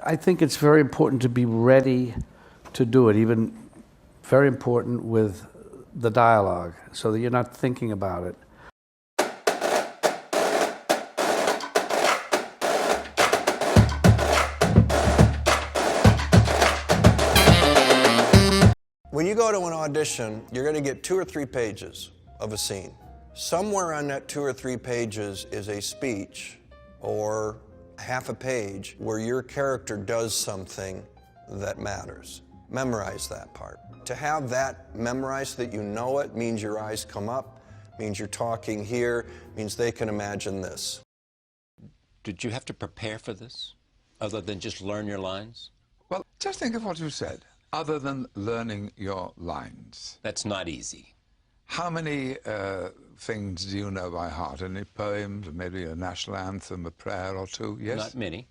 I think it's very important to be ready to do it, even very important with the dialogue, so that you're not thinking about it. When you go to an audition, you're going to get 2 or 3 pages of a scene. Somewhere on that 2 or 3 pages is a speech or half a page where your character does something that matters. Memorize that part. To have that memorized so that you know it means your eyes come up, means you're talking here, means they can imagine this. Did you have to prepare for this, other than just learn your lines? Well, just think of what you said, other than learning your lines. That's not easy. How many things do you know by heart? Any poems, maybe a national anthem, a prayer or two? Yes? Not many.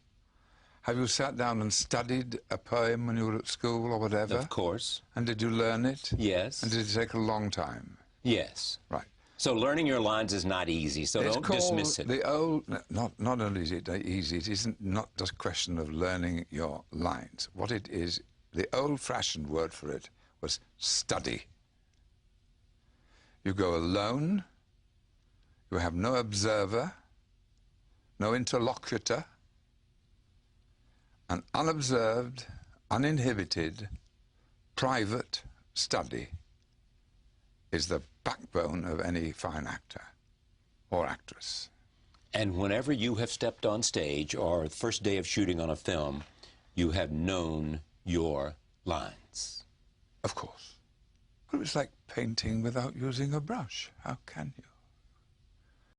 Have you sat down and studied a poem when you were at school or whatever? Of course. And did you learn it? Yes. And did it take a long time? Yes. Right. So learning your lines is not easy, so don't dismiss it. The old, not only is it easy, it isn't not just a question of learning your lines. What it is, the old-fashioned word for it was study. You go alone, you have no observer, no interlocutor, an unobserved, uninhibited, private study is the backbone of any fine actor or actress. And whenever you have stepped on stage or the first day of shooting on a film, you have known your lines. Of course. It's like painting without using a brush. How can you?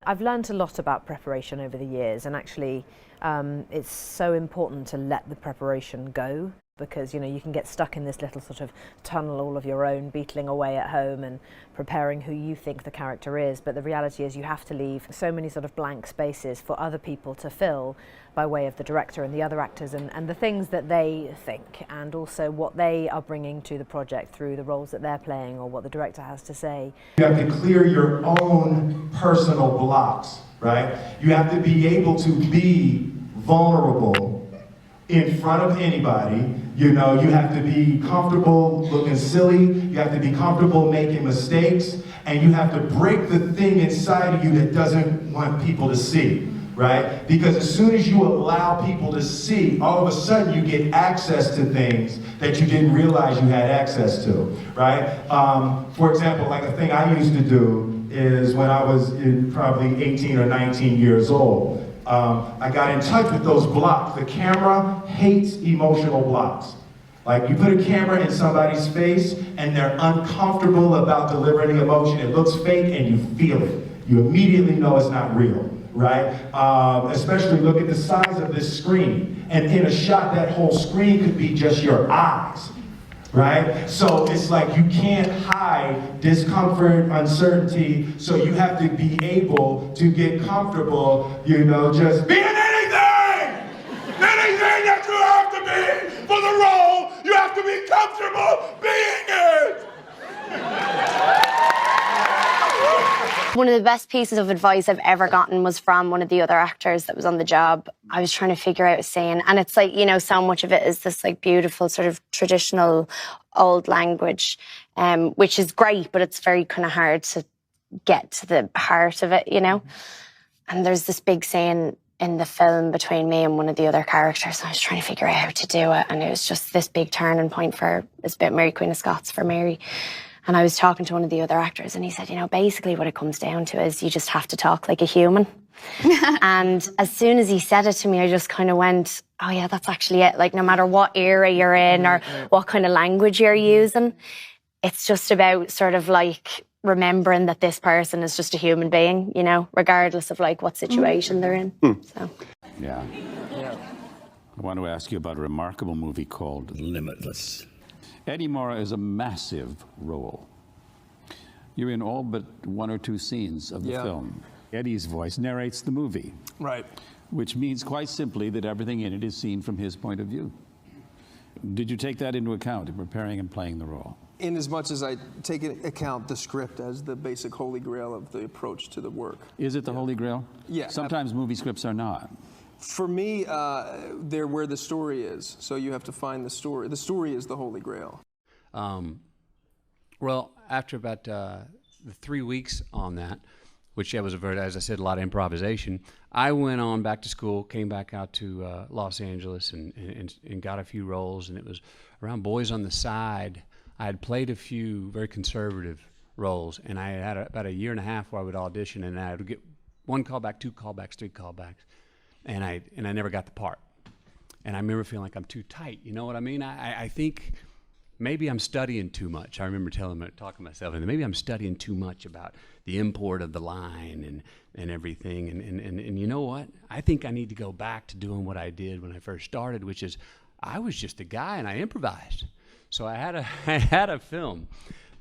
I've learned a lot about preparation over the years, and actually it's so important to let the preparation go, because, you know, you can get stuck in this little sort of tunnel all of your own, beetling away at home and preparing who you think the character is. But the reality is you have to leave so many sort of blank spaces for other people to fill by way of the director and the other actors, and the things that they think, and also what they are bringing to the project through the roles that they're playing or what the director has to say. You have to clear your own personal blocks, right? You have to be able to be vulnerable in front of anybody. You know, you have to be comfortable looking silly, you have to be comfortable making mistakes, and you have to break the thing inside of you that doesn't want people to see, right? Because as soon as you allow people to see, all of a sudden you get access to things that you didn't realize you had access to, right? For example, like a thing I used to do is when I was probably 18 or 19 years old, I got in touch with those blocks. The camera hates emotional blocks. Like, you put a camera in somebody's face and they're uncomfortable about delivering the emotion. It looks fake and you feel it. You immediately know it's not real, right? Especially look at the size of this screen. And in a shot, that whole screen could be just your eyes, right? So it's like you can't hide discomfort, uncertainty, so you have to be able to get comfortable, you know, just being anything! Anything that you have to be for the role, you have to be comfortable being it! One of the best pieces of advice I've ever gotten was from one of the other actors that was on the job. I was trying to figure out a saying, and it's like, you know, so much of it is this like beautiful sort of traditional old language, which is great, but it's very kind of hard to get to the heart of it, you know? And there's this big saying in the film between me and one of the other characters, and I was trying to figure out how to do it, and it was just this big turning point for, it's about Mary Queen of Scots, for Mary. And I was talking to one of the other actors, and he said, you know, basically what it comes down to is you just have to talk like a human. And as soon as he said it to me, I just kind of went, oh yeah, that's actually it. Like, no matter what era you're in or what kind of language you're using, it's just about sort of like remembering that this person is just a human being, you know, regardless of like what situation they're in. So. Yeah. I want to ask you about a remarkable movie called Limitless. Eddie Mora is a massive role. You're in all but 1 or 2 scenes of the film. Eddie's voice narrates the movie. Right. Which means quite simply that everything in it is seen from his point of view. Did you take that into account in preparing and playing the role? In as much as I take into account the script as the basic holy grail of the approach to the work. Is it the holy grail? Yeah. Sometimes movie scripts are not. For me, they're where the story is. So you have to find the story. The story is the Holy Grail. Well, after about the 3 weeks on that, which was as I said, a lot of improvisation, I went on back to school, came back out to Los Angeles and got a few roles, and it was around Boys on the Side. I had played a few very conservative roles, and I had about a year and a half where I would audition, and I would get 1 callback, 2 callbacks, 3 callbacks, and I never got the part. And I remember feeling like I'm too tight, you know what I mean? I think maybe I'm studying too much. I remember talking to myself, and maybe I'm studying too much about the import of the line and everything. And you know what? I think I need to go back to doing what I did when I first started, which is I was just a guy and I improvised. So I had a film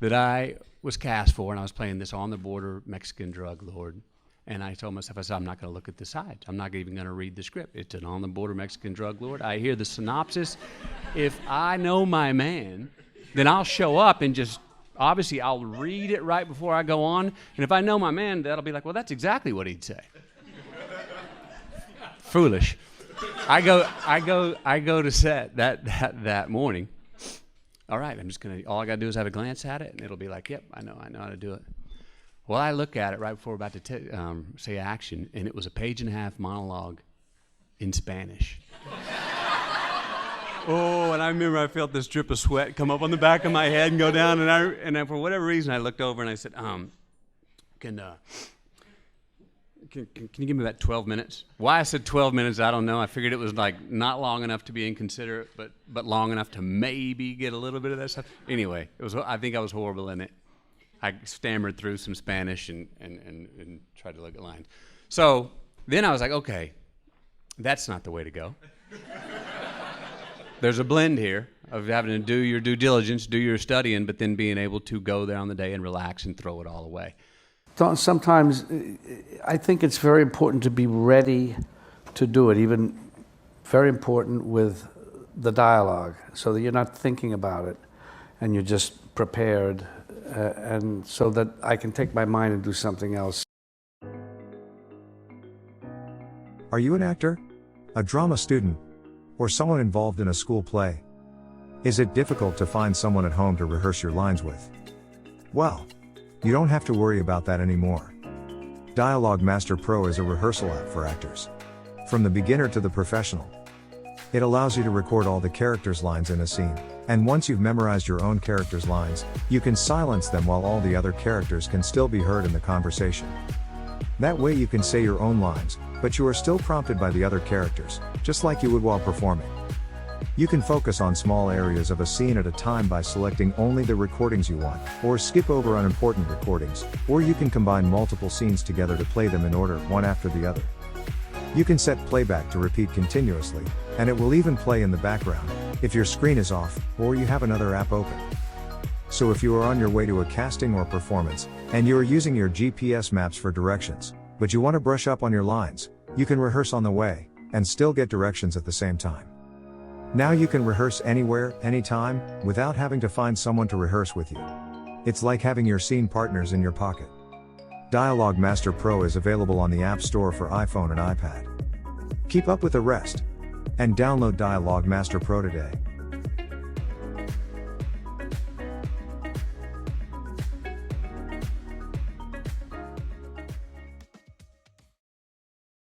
that I was cast for, and I was playing this on-the-border Mexican drug lord. And I told myself, I said, I'm not going to look at the sides. I'm not even going to read the script. It's an on-the-border Mexican drug lord. I hear the synopsis. If I know my man, then I'll show up and just, obviously, I'll read it right before I go on. And if I know my man, that'll be like, well, that's exactly what he'd say. Foolish. I go to set that morning. All right, all I got to do is have a glance at it, and it'll be like, yep, I know how to do it. Well, I look at it right before we're about to say action, and it was a 1.5-page monologue in Spanish. Oh, and I remember I felt this drip of sweat come up on the back of my head and go down, and I for whatever reason, I looked over and I said, can you give me about 12 minutes? Why I said 12 minutes, I don't know. I figured it was like not long enough to be inconsiderate, but long enough to maybe get a little bit of that stuff. Anyway, I think I was horrible in it. I stammered through some Spanish and tried to look at lines. So then I was like, okay, that's not the way to go. There's a blend here of having to do your due diligence, do your studying, but then being able to go there on the day and relax and throw it all away. Sometimes I think it's very important to be ready to do it, even very important with the dialogue, so that you're not thinking about it and you're just prepared, and so that I can take my mind and do something else. Are you an actor, a drama student, or someone involved in a school play? Is it difficult to find someone at home to rehearse your lines with? Well, you don't have to worry about that anymore. DialogMaster Pro is a rehearsal app for actors, from the beginner to the professional. It allows you to record all the characters' lines in a scene, and once you've memorized your own characters' lines, you can silence them while all the other characters can still be heard in the conversation. That way you can say your own lines, but you are still prompted by the other characters, just like you would while performing. You can focus on small areas of a scene at a time by selecting only the recordings you want, or skip over unimportant recordings, or you can combine multiple scenes together to play them in order, one after the other. You can set playback to repeat continuously, and it will even play in the background, if your screen is off, or you have another app open. So if you are on your way to a casting or performance, and you are using your GPS maps for directions, but you want to brush up on your lines, you can rehearse on the way, and still get directions at the same time. Now you can rehearse anywhere, anytime, without having to find someone to rehearse with you. It's like having your scene partners in your pocket. DialogMaster Pro is available on the App Store for iPhone and iPad. Keep up with the rest, and download DialogMaster Pro today.